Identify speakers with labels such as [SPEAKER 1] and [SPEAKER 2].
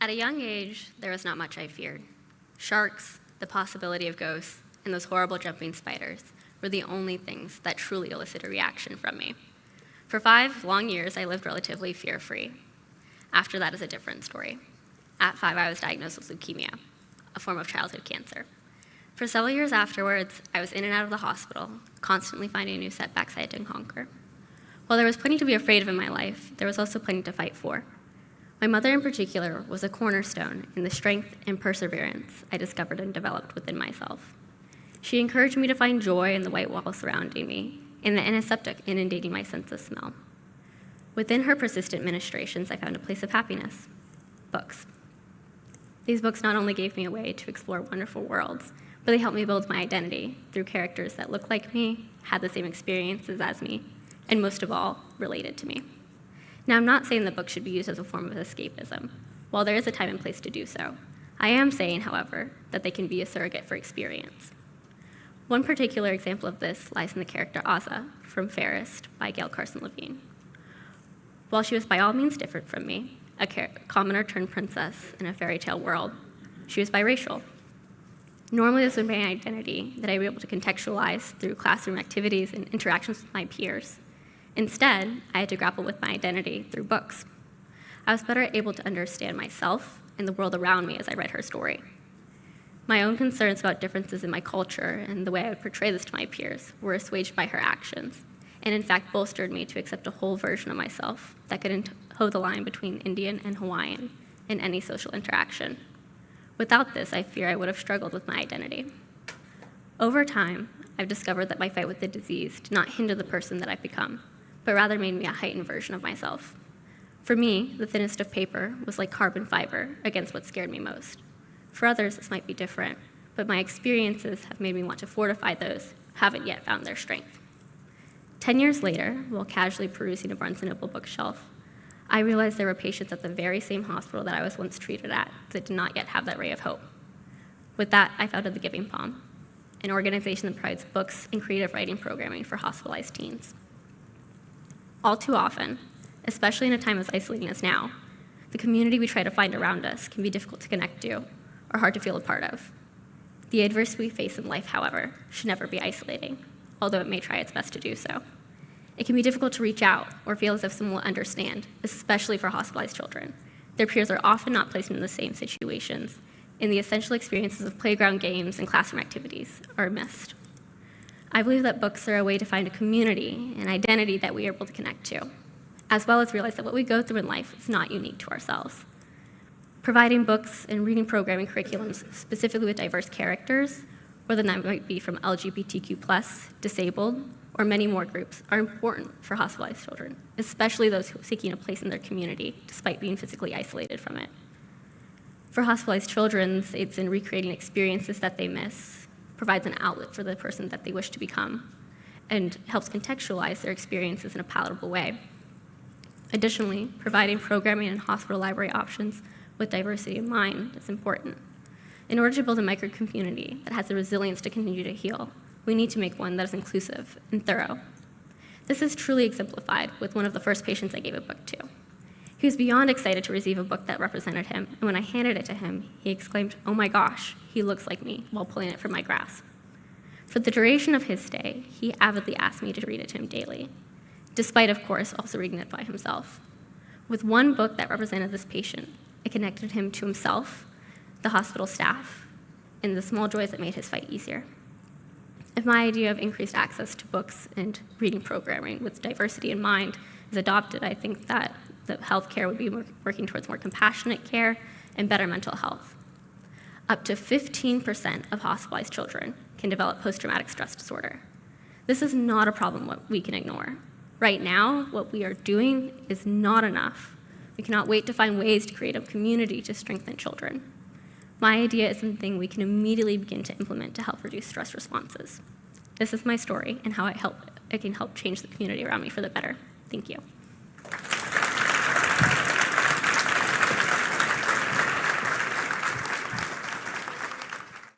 [SPEAKER 1] At a young age, there was not much I feared. Sharks, the possibility of ghosts, and those horrible jumping spiders were the only things that truly elicited a reaction from me. For 5 long years, I lived relatively fear-free. After that is a different story. At 5, I was diagnosed with leukemia, a form of childhood cancer. For several years afterwards, I was in and out of the hospital, constantly finding new setbacks I had to conquer. While there was plenty to be afraid of in my life, there was also plenty to fight for. My mother in particular was a cornerstone in the strength and perseverance I discovered and developed within myself. She encouraged me to find joy in the white walls surrounding me and the antiseptic inundating my sense of smell. Within her persistent ministrations, I found a place of happiness: books. These books not only gave me a way to explore wonderful worlds, but they helped me build my identity through characters that looked like me, had the same experiences as me, and most of all, related to me. Now, I'm not saying the book should be used as a form of escapism. While there is a time and place to do so, I am saying, however, that they can be a surrogate for experience. One particular example of this lies in the character Aza from Fairest by Gail Carson Levine. While she was by all means different from me, a commoner turned princess in a fairy tale world, she was biracial. Normally, this would be an identity that I would be able to contextualize through classroom activities and interactions with my peers. Instead, I had to grapple with my identity through books. I was better able to understand myself and the world around me as I read her story. My own concerns about differences in my culture and the way I would portray this to my peers were assuaged by her actions, and in fact bolstered me to accept a whole version of myself that could toe the line between Indian and Hawaiian in any social interaction. Without this, I fear I would have struggled with my identity. Over time, I've discovered that my fight with the disease did not hinder the person that I've become, but rather made me a heightened version of myself. For me, the thinnest of paper was like carbon fiber against what scared me most. For others, this might be different, but my experiences have made me want to fortify those who haven't yet found their strength. 10 years later, while casually perusing a Barnes & Noble bookshelf, I realized there were patients at the very same hospital that I was once treated at that did not yet have that ray of hope. With that, I founded the Giving Palm, an organization that provides books and creative writing programming for hospitalized teens. All too often, especially in a time as isolating as now, the community we try to find around us can be difficult to connect to or hard to feel a part of. The adversity we face in life, however, should never be isolating, although it may try its best to do so. It can be difficult to reach out or feel as if someone will understand, especially for hospitalized children. Their peers are often not placed in the same situations, and the essential experiences of playground games and classroom activities are missed. I believe that books are a way to find a community and identity that we are able to connect to, as well as realize that what we go through in life is not unique to ourselves. Providing books and reading programming curriculums specifically with diverse characters, whether that might be from LGBTQ+, disabled, or many more groups, are important for hospitalized children, especially those who are seeking a place in their community despite being physically isolated from it. For hospitalized children, it's in recreating experiences that they miss, provides an outlet for the person that they wish to become, and helps contextualize their experiences in a palatable way. Additionally, providing programming and hospital library options with diversity in mind is important. In order to build a micro-community that has the resilience to continue to heal, we need to make one that is inclusive and thorough. This is truly exemplified with one of the first patients I gave a book to. He was beyond excited to receive a book that represented him, and when I handed it to him, he exclaimed, "Oh my gosh, he looks like me," while pulling it from my grasp. For the duration of his stay, he avidly asked me to read it to him daily, despite, of course, also reading it by himself. With one book that represented this patient, it connected him to himself, the hospital staff, and the small joys that made his fight easier. If my idea of increased access to books and reading programming with diversity in mind is adopted, I think that the healthcare would be working towards more compassionate care and better mental health. Up to 15% of hospitalized children can develop post-traumatic stress disorder. This is not a problem that we can ignore. Right now, what we are doing is not enough. We cannot wait to find ways to create a community to strengthen children. My idea is something we can immediately begin to implement to help reduce stress responses. This is my story and how I can help change the community around me for the better. Thank you.